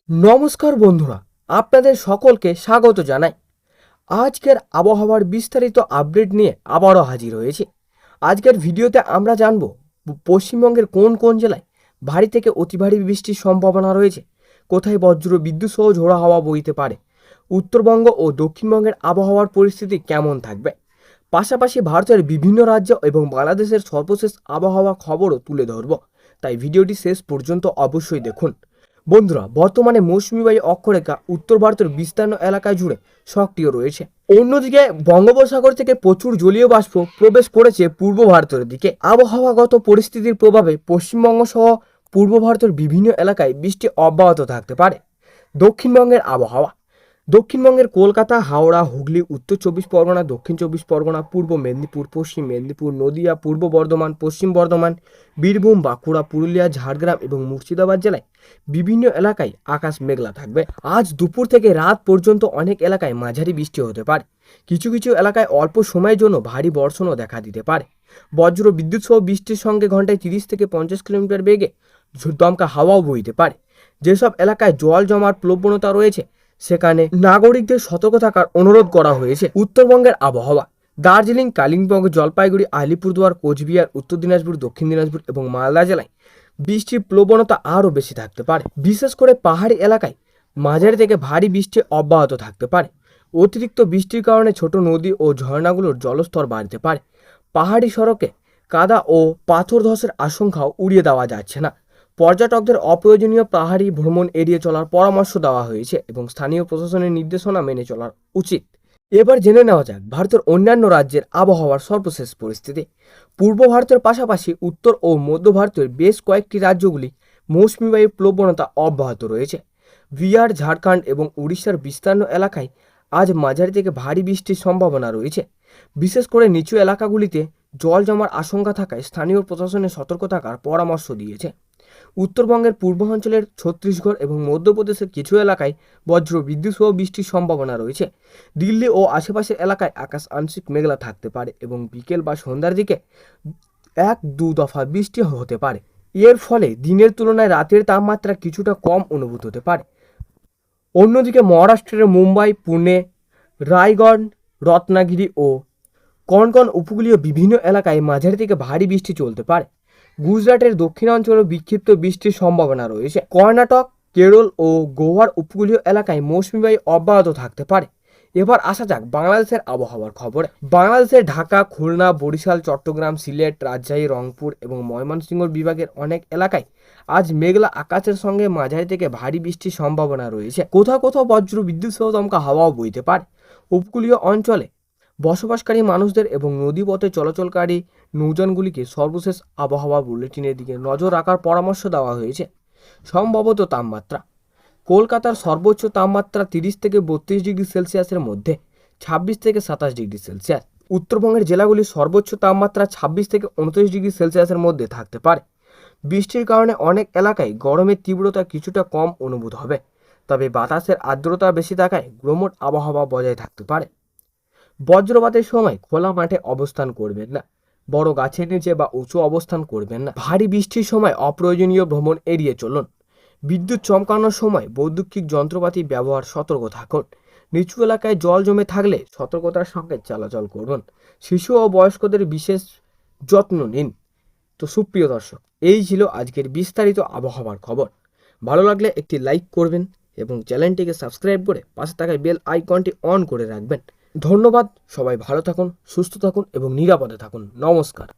নমস্কার বন্ধুরা, আপনাদের সকলকে স্বাগত জানাই। আজকের আবহাওয়ার বিস্তারিত আপডেট নিয়ে আবারও হাজির হয়েছে। আজকের ভিডিওতে আমরা জানব পশ্চিমবঙ্গের কোন কোন জেলায় ভারী থেকে অতি ভারী বৃষ্টির সম্ভাবনা রয়েছে, কোথায় বজ্র বিদ্যুৎ সহ ঝোড়ো হাওয়া বইতে পারে, উত্তরবঙ্গ ও দক্ষিণবঙ্গের আবহাওয়ার পরিস্থিতি কেমন থাকবে। পাশাপাশি ভারতের বিভিন্ন রাজ্য এবং বাংলাদেশের সর্বশেষ আবহাওয়া খবরও তুলে ধরব, তাই ভিডিওটি শেষ পর্যন্ত অবশ্যই দেখুন। বন্ধুরা, বর্তমানে মৌসুমী বায়ু অক্ষরেখা উত্তর ভারতের বিস্তীর্ণ এলাকায় জুড়ে সক্রিয় রয়েছে। অন্যদিকে বঙ্গোপসাগর থেকে প্রচুর জলীয় বাষ্প প্রবেশ করেছে পূর্ব ভারতের দিকে। আবহাওয়াগত পরিস্থিতির প্রভাবে পশ্চিমবঙ্গ সহ পূর্ব ভারতের বিভিন্ন এলাকায় বৃষ্টি অব্যাহত থাকতে পারে। দক্ষিণবঙ্গের আবহাওয়া। দক্ষিণবঙ্গের কলকাতা, হাওড়া, হুগলি, উত্তর চব্বিশ পরগনা, দক্ষিণ চব্বিশ পরগনা, পূর্ব মেদিনীপুর, পশ্চিম মেদিনীপুর, নদিয়া, পূর্ব বর্ধমান, পশ্চিম বর্ধমান, বীরভূম, বাঁকুড়া, পুরুলিয়া, ঝাড়গ্রাম এবং মুর্শিদাবাদ জেলায় বিভিন্ন এলাকায় আকাশ মেঘলা থাকবে। আজ দুপুর থেকে রাত পর্যন্ত অনেক এলাকায় মাঝারি বৃষ্টি হতে পারে। কিছু কিছু এলাকায় অল্প সময়ের জন্য ভারী বর্ষণও দেখা দিতে পারে। বজ্র বিদ্যুৎ সহ বৃষ্টির সঙ্গে ঘন্টায় 30 থেকে 50 কিলোমিটার বেগে দমকা হাওয়াও বইতে পারে। যেসব এলাকায় জল জমার প্রবণতা রয়েছে সেখানে নাগরিকদের সতর্ক থাকার অনুরোধ করা হয়েছে। উত্তরবঙ্গের আবহাওয়া। দার্জিলিং, কালিম্পং, জলপাইগুড়ি, আলিপুরদুয়ার, কোচবিহার, উত্তর দিনাজপুর, দক্ষিণ দিনাজপুর এবং মালদা জেলায় বৃষ্টির প্রবণতা আরও বেশি থাকতে পারে। বিশেষ করে পাহাড়ি এলাকায় মাঝারি থেকে ভারী বৃষ্টি অব্যাহত থাকতে পারে। অতিরিক্ত বৃষ্টির কারণে ছোট নদী ও ঝর্ণাগুলোর জলস্তর বাড়তে পারে। পাহাড়ি সড়কে কাদা ও পাথর ধসের আশঙ্কাও উড়িয়ে দেওয়া যাচ্ছে না। পর্যটকদের অপ্রয়োজনীয় পাহাড়ি ভ্রমণ এড়িয়ে চলার পরামর্শ দেওয়া হয়েছে এবং স্থানীয় প্রশাসনের নির্দেশনা মেনে চলা উচিত। এবার জেনে নেওয়া যাক ভারতের অন্যান্য রাজ্যের আবহাওয়ার সর্বশেষ পরিস্থিতি। পূর্ব ভারতের পাশাপাশি উত্তর ও মধ্য ভারতের বেশ কয়েকটি রাজ্যগুলি মৌসুমী বায়ুর প্রবণতা অব্যাহত রয়েছে। বিহার, ঝাড়খণ্ড এবং উড়িষ্যার বিস্তীর্ণ এলাকায় আজ মাঝারি থেকে ভারী বৃষ্টির সম্ভাবনা রয়েছে। বিশেষ করে নিচু এলাকাগুলিতে জল জমার আশঙ্কা থাকায় স্থানীয় প্রশাসনের সতর্ক থাকার পরামর্শ দিয়েছে। উত্তরবঙ্গের পূর্বাঞ্চলের ছত্তিশগড় এবং মধ্যপ্রদেশের কিছু এলাকায় বজ্র বিদ্যুৎ সহ বৃষ্টির সম্ভাবনা রয়েছে। দিল্লি ও আশেপাশের এলাকায় আকাশ আংশিক মেঘলা থাকতে পারে এবং বিকেল বা সন্ধ্যার দিকে 1-2 দফা বৃষ্টি হতে পারে। এর ফলে দিনের তুলনায় রাতের তাপমাত্রা কিছুটা কম অনুভূত হতে পারে। অন্যদিকে মহারাষ্ট্রের মুম্বাই, পুনে, রায়গঞ্জ, রত্নাগিরি ও কনকন উপকূলীয় বিভিন্ন এলাকায় মাঝারি থেকে ভারী বৃষ্টি চলতে পারে। গুজরাটের দক্ষিণাঞ্চলে বিক্ষিপ্ত বৃষ্টির সম্ভাবনা রয়েছে। কর্ণাটক, কেরল ও গোয়ার উপকূলীয় এলাকায় মৌসুমী বায়ু অব্যাহত থাকতে পারে। এবার আসা যাক বাংলাদেশের আবহাওয়ার খবরে। বাংলাদেশের ঢাকা, খুলনা, বরিশাল, চট্টগ্রাম, সিলেট, রাজশাহী, রংপুর এবং ময়মনসিংহ বিভাগের অনেক এলাকায় আজ মেঘলা আকাশের সঙ্গে মাঝারি থেকে ভারী বৃষ্টির সম্ভাবনা রয়েছে। কোথাও কোথাও বজ্র বিদ্যুৎ সহ দমকা হাওয়াও বইতে পারে। উপকূলীয় অঞ্চলে বসবাসকারী মানুষদের এবং নদীপথে চলাচলকারী নৌযানগুলিকে সর্বশেষ আবহাওয়া বুলেটিনের দিকে নজর রাখার পরামর্শ দেওয়া হয়েছে। সম্ভবত তাপমাত্রা। কলকাতার সর্বোচ্চ তাপমাত্রা 30 থেকে 32 ডিগ্রি সেলসিয়াসের মধ্যে, 26 থেকে 27 ডিগ্রি সেলসিয়াস। উত্তরবঙ্গের জেলাগুলির সর্বোচ্চ তাপমাত্রা 26 থেকে 29 ডিগ্রি সেলসিয়াসের মধ্যে থাকতে পারে। বৃষ্টির কারণে অনেক এলাকায় গরমের তীব্রতা কিছুটা কম অনুভূত হবে, তবে বাতাসের আর্দ্রতা বেশি থাকায় গুমোট আবহাওয়া বজায় থাকতে পারে। বজ্রপাতের সময় খোলা মাঠে অবস্থান করবেন না, বড় গাছের নিচে বা উঁচু অবস্থান করবেন না। ভারী বৃষ্টির সময় অপ্রয়োজনীয় ভ্রমণ এড়িয়ে চলুন। বিদ্যুৎ চমকানোর সময় বৈদ্যুতিক যন্ত্রপাতি ব্যবহার সতর্ক থাকুন। নিচু এলাকায় জল জমে থাকলে সতর্কতার সঙ্গে চলাচল করুন। শিশু ও বয়স্কদের বিশেষ যত্ন নিন। তো সুপ্রিয় দর্শক, এই ছিল আজকের বিস্তারিত আবহাওয়ার খবর। ভালো লাগলে একটি লাইক করবেন এবং চ্যানেলটিকে সাবস্ক্রাইব করে পাশে থাকা বেল আইকনটি অন করে রাখবেন। ধন্যবাদ। সবাই ভালো থাকুন, সুস্থ থাকুন এবং নিরাপদে থাকুন। নমস্কার।